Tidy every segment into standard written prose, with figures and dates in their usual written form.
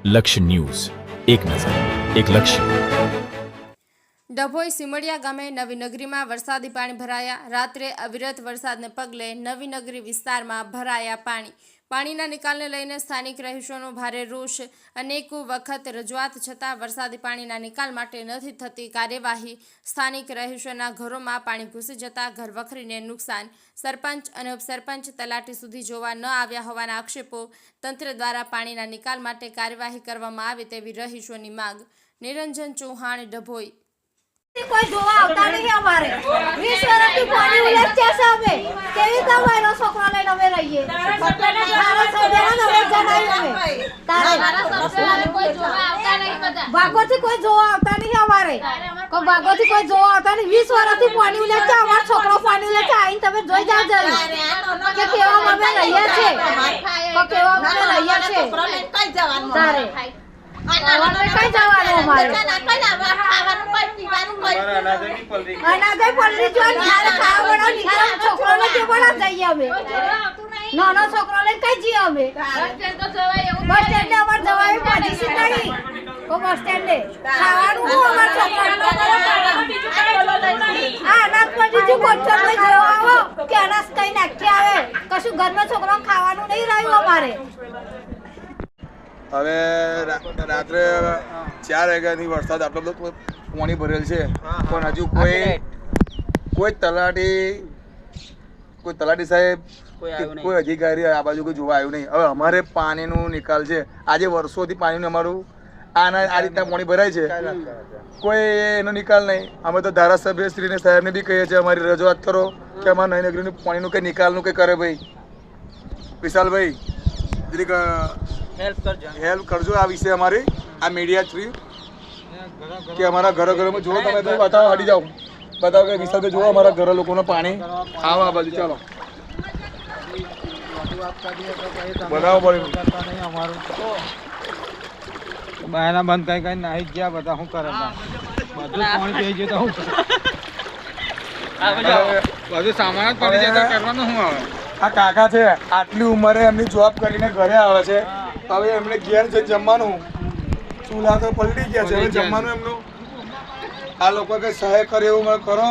લક્ષ્ય ન્યૂઝ, એક નજર, એક લક્ષ્ય. ડભોઈ સિમડિયા ગામે નવી નગરીમાં વરસાદી પાણી ભરાયા. રાત્રે અવિરત વરસાદને પગલે નવી નગરી વિસ્તારમાં ભરાયા પાણી. પાણીના નિકાલને લઈને સ્થાનિક રહીશોનો ભારે રોષ. અનેક વખત રજૂઆત છતાં વરસાદી પાણીના નિકાલ માટે નથી થતી કાર્યવાહી. સ્થાનિક રહીશોના ઘરોમાં પાણી ઘૂસી જતા ઘર વખરીને નુકસાન. સરપંચ અને ઉપસરપંચ તલાટી સુધી જોવા ન આવ્યા હોવાના આક્ષેપો. તંત્ર દ્વારા પાણીના નિકાલ માટે કાર્યવાહી કરવામાં આવે તેવી રહીશોની માંગ. નિરંજન ચૌહાણ, ડભોઈ. કોઈ જોવા આવતા નહીં અમારે 20 વર્ષથી પાણી ઉલેચ છે સામે કેવી તમારો છોકરો લઈને અમે રહીએ તારા સૌદેના નવે જણાઈ અમે તારા સૌદેના કોઈ જોવા આવતા નહીં બધા ભાગોથી કોઈ જોવા આવતા નહીં અમારે કોઈ ભાગોથી કોઈ જોવા આવતા નહીં 20 વર્ષથી પાણી ઉલેચ છે અમારો છોકરો પાણી ઉલેચ છે આઈને તમે જોઈ જાવ જરી કે કેવા અમે રહીએ છે કે કેવા અમે રહીએ છે છોકરો લઈને કઈ જવાનું તારે કઈ જવાનું અમારે ખાવાનું કોઈ પીવાનું કોઈ અનાજે પલરી જો નિહાળ ખાવાનો નિહાળ છોકરોને કે બડા જઈએ અમે નાનો છોકરો લઈને કઈ જઈએ અમે બસ સ્ટેન્ડ અમાર જવાય પોઝિશન નહીં ઓ બસ સ્ટેન્ડ ખાવાનું હું અમાર છોકરાનો આ અનાજ પડી જો કોચર લઈ જવો આવો કે અનાજ કઈ નાખી આવે કશું ઘરમાં છોકરાને ખાવાનું નહીં રહ્યું અમારે. હવે રાત્રે 4 વાગ્યાની વરસાદ આટલો બધો પાણી ભરેલ છે પણ હજુ કોઈ તલાટી સાહેબ કોઈ અધિકારી આ બાજુ કોઈ જોવા આવ્યું નહીં. હવે અમારે પાણીનો નિકાલ છે. આજે વર્ષોથી પાણીનું અમારું આ રીતના પાણી ભરાય છે, કોઈ એનો નિકાલ નહીં. અમે તો ધારાસભ્ય શ્રીને સાહેબને બી કહીએ છીએ અમારી રજૂઆત કરો કે અમારા નવી નગરીનું પાણીનું કંઈ નિકાલનું કંઈ કરે. ભાઈ વિશાલભાઈ જરીક હેલ્પ કરજો આ વિશે અમારી આ મીડિયા થ્રુ કે અમારા ઘરોમાં જુઓ. તમે તો બતાવો, હટી જાઓ, બતાવો કે વિશાલભાઈ જુઓ અમારા ઘર લોકોનું પાણી આવો આ બાજુ. ચાલો બનાવો પડે બાયના બંધ કઈ કઈ નાહી ગયા બધા. શું કરે બધું પાણી પી ગયું તો શું બધું સામાન જ પડી જાય કરવાનું શું આવે. આ કાકા છે, આટલી ઉંમરે એમની જોબ કરીને ઘરે આવે છે. હવે એમને ઘેર છે જમવાનું, ચૂલા તો પલટી ગયા છે, હવે જમવાનું એમનું. આ લોકો કઈ સહાય કરે એવું કરો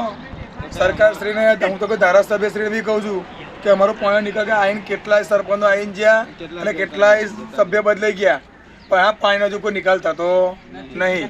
સરકારશ્રીને. હું તો કોઈ ધારાસભ્યશ્રીને બી કહું છું કે અમારો પાણી નીકળે કે આઈને કેટલાય સરપંચો આવીને ગયા અને કેટલાય સભ્ય બદલાઈ ગયા, પણ આ પાણીનો હજુ કોઈ નિકાલ થતો નહીં.